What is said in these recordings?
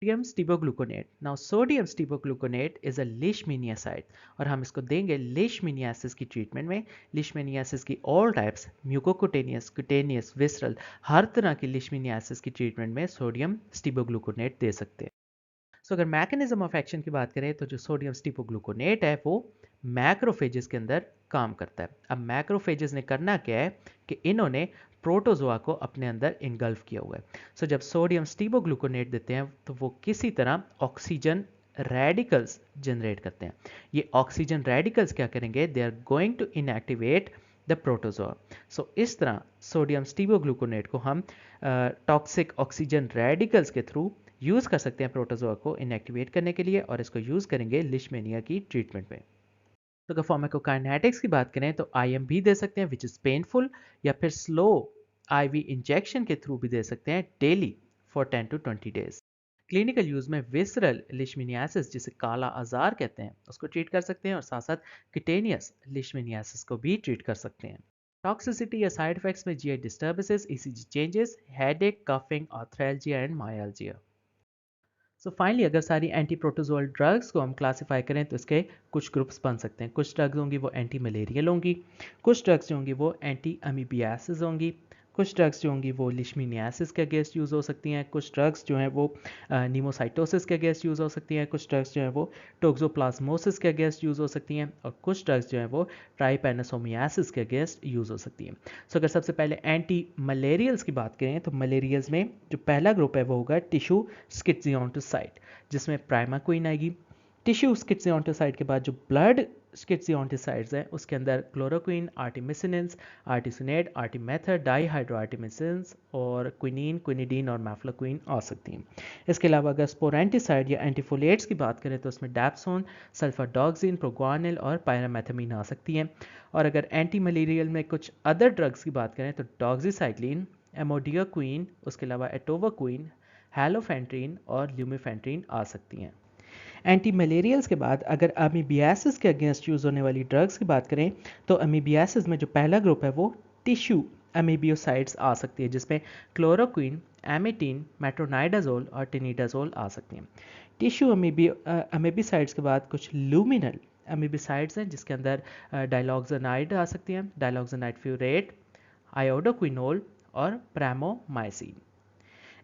Sodium stibogluconate. Now sodium stibogluconate is a leishmanicide और हम इसको देंगे लीशमीनियासिस की ट्रीटमेंट में। लीशमीनियासिस की ऑल टाइप्स, म्यूकोकुटेनियस, कुटेनियस, विसरल, हर तरह की लीशमीनियासिस की ट्रीटमेंट में सोडियम स्टीबोग्लूकोनेट दे सकते हैं। सो अगर मैकेनिज्म ऑफ एक्शन की बात करें तो जो सोडियम स्टीपोग्लूकोनेट है वो मैक्रोफेजेस के अंदर काम करता है। अब मैक्रोफेजेस ने करना क्या है कि इन्होंने प्रोटोजोआ को अपने अंदर इनगल्फ किया हुआ है। सो जब सोडियम स्टीबोग्लूकोनेट देते हैं तो वो किसी तरह ऑक्सीजन रेडिकल्स जनरेट करते हैं। ये ऑक्सीजन रेडिकल्स क्या करेंगे, they are going to inactivate the protozoa. So इस तरह सोडियम स्टीबोग्लूकोनेट को हम टॉक्सिक ऑक्सीजन रेडिकल्स के थ्रू यूज़ कर सकते हैं प्रोटोजोआ को इनएक्टिवेट करने के लिए, और इसको यूज़ करेंगे लिशमेनिया की ट्रीटमेंट में। तो अगर फार्माकोकाइनेटिक्स की बात करें तो आईएम भी दे सकते हैं विच इज़ पेनफुल, या फिर स्लो आईवी इंजेक्शन के थ्रू भी दे सकते हैं daily for 10 to 20 days. Clinical use में विसरल लिशमिनियासिस जिसे काला आजार कहते हैं उसको ट्रीट कर सकते हैं, और साथ साथ किटेनियस लिशमिनियासिस को भी ट्रीट कर सकते हैं। टॉक्सिसिटी या साइड इफेक्ट्स में GI disturbances, ECG changes, headache, coughing, arthralgia and myalgia. So finally अगर सारी एंटी प्रोटोजोअल ड्रग्स को हम क्लासीफाई करें तो इसके कुछ ग्रुप्स बन सकते हैं। कुछ ड्रग्स होंगी वो एंटी मलेरियल होंगी, कुछ ड्रग्स जो होंगी वो एंटी अमीबियासिस होंगी, कुछ ड्रग्स जो होंगी वो लिशमीनियासिस के अगेंस्ट यूज़ हो सकती हैं, कुछ ड्रग्स जो हैं वो नीमोसाइटोसिस के अगेंस्ट यूज़ हो सकती हैं, कुछ ड्रग्स जो हैं वो टोक्सोप्लाज्मोसिस के अगेंस्ट यूज़ हो सकती हैं, और कुछ ड्रग्स जो हैं वो ट्राइपेनासोमियासिस के अगेंस्ट यूज़ हो सकती हैं। सो अगर सबसे पहले एंटी मलेरियल्स की बात करें तो मलेरियल्स में जो पहला ग्रुप है वो होगा टिश्यू स्किट्सियोंटोसाइट, जिसमें प्राइमाक्विन आएगी। टिश्यू स्किट्सियोंटोसाइट के बाद जो ब्लड स्किट्सियोंटोसाइट्स हैं उसके अंदर क्लोरोक्विन, आर्टिमिसिनेंस, आर्टिसिनेट, आर्टिमेथर, डाईहाइड्रोआर्टिमिसिनेंस और क्विनीन, क्विनिडीन और मैफ्लोक्विन आ सकती हैं। इसके अलावा अगर स्पोरेंटिसाइड या एंटीफोलेट्स की बात करें तो उसमें डैप्सोन, सल्फाडॉक्सिन, प्रोग्वानिल और पायरामेथामीन आ सकती हैं। और अगर एंटी मलेरियल में कुछ अदर ड्रग्स की बात करें तो डॉक्सीसाइक्लिन, एमोडियाक्विन, उसके अलावा एटोवाक्विन, हैलोफेंट्रिन और ल्यूमिफेंट्रिन आ सकती हैं। एंटी मलेरियल्स के बाद अगर अमीबियासिस के अगेंस्ट यूज़ होने वाली ड्रग्स की बात करें तो अमीबियासिस में जो पहला ग्रुप है वो टिश्यू अमीबियोसाइड्स आ सकती है, जिसमें क्लोरोक्विन, एमेटिन, मेट्रोनाइडाजोल और टिनिडाजोल आ सकती हैं। टिश्यू अमीबिसाइड्स के बाद कुछ लूमिनल अमीबिसाइड्स हैं जिसके अंदर डायलॉक्सानाइड आ सकती हैं, डायलॉक्सानाइड फ्यूरेट, आयोडोक्विनोल और प्रेमोमाइसिन।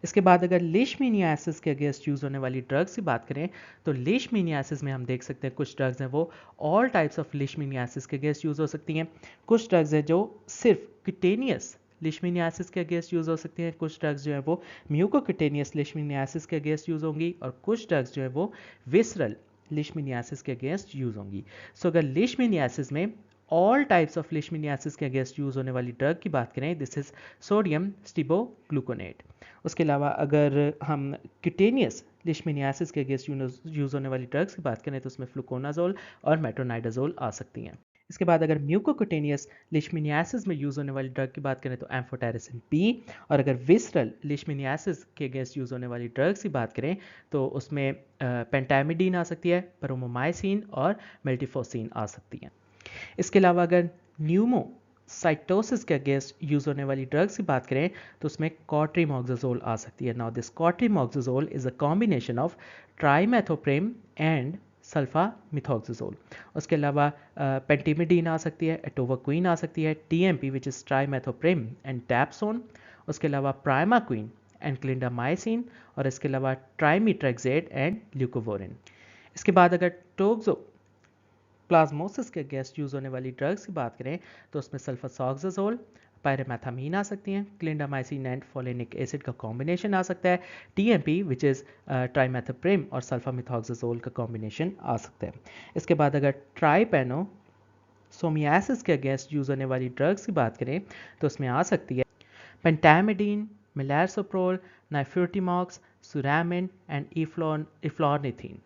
इसके बाद अगर लीशमीनियासिस के अगेंस्ट यूज़ होने वाली ड्रग्स की बात करें तो लीशमीनियासिस में हम देख सकते हैं कुछ ड्रग्स हैं वो ऑल टाइप्स ऑफ लीशमीनियासिस के अगेंस्ट यूज़ हो सकती हैं। कुछ ड्रग्स हैं जो सिर्फ क्यूटेनियस लीशमीनियासिस के अगेंस्ट यूज़ हो सकती हैं, कुछ ड्रग्स जो है वो म्यूकोक्यूटेनियस लीशमीनियासिस के अगेंस्ट यूज़ होंगी, और कुछ ड्रग्स जो है वो विसरल लीशमीनियासिस के अगेंस्ट यूज़ होंगी। सो अगर लीशमीनियासिस में ऑल टाइप्स ऑफ लीशमीनियासिस के अगेंस्ट यूज़ होने वाली ड्रग की बात करें दिस इज सोडियम स्टीबोग्लूकोनेट। उसके अलावा अगर हम क्यूटेनियस लिशमीनियासिस के अगेंस्ट यूज़ होने वाली ड्रग्स की बात करें तो उसमें फ्लुकोनाजोल और मेट्रोनाइडाजोल आ सकती हैं। इसके बाद अगर म्यूकोक्यूटेनियस लिशमीनियासिस में यूज़ होने वाली ड्रग की बात करें तो एम्फोटेरिसिन बी, और अगर विसरल लिशमीनियासिस के अगेंस्ट यूज़ होने वाली ड्रग्स की बात करें तो उसमें पेंटामिडीन आ सकती है, प्रोमोमाइसिन और मेल्टिफोसिन आ सकती हैं। इसके अलावा अगर न्यूमोसाइटोसिस के अगेंस्ट यूज़ होने वाली ड्रग्स की बात करें तो उसमें कॉट्रीमॉक्साजोल आ सकती है। Now this cotrimoxazole is a combination of trimethoprim and sulfamethoxazole. उसके अलावा पेंटिमिडीन आ सकती है, एटोवाक्विन आ सकती है, TMP which is trimethoprim and dapsone, उसके अलावा प्राइमाक्विन एंड क्लिंडामाइसिन, और इसके अलावा ट्राइमीट्रेक्जेड एंड ल्यूकोवोरिन। इसके बाद अगर टोक्सो प्लाज्मोसिस के अगेंस्ट यूज़ होने वाली ड्रग्स की बात करें तो उसमें सल्फासॉक्साजोल, पायरामेथामीन आ सकती हैं, क्लिंडामाइसिन एंड फोलेनिक एसिड का कॉम्बिनेशन आ सकता है, टीएमपी विच इज़ ट्राइमेथोप्रेम और सल्फामिथोक्साजोल का कॉम्बिनेशन आ सकता है। इसके बाद अगर ट्राइपेनो सोमियासिस के अगेंस्ट यूज़ होने वाली ड्रग्स की बात करें तो उसमें आ सकती है पेंटामिडीन, मिलारसोप्रोल, नाइफ्यूटिमॉक्स, सुरामिन एंड इफ्लोरनिथिन।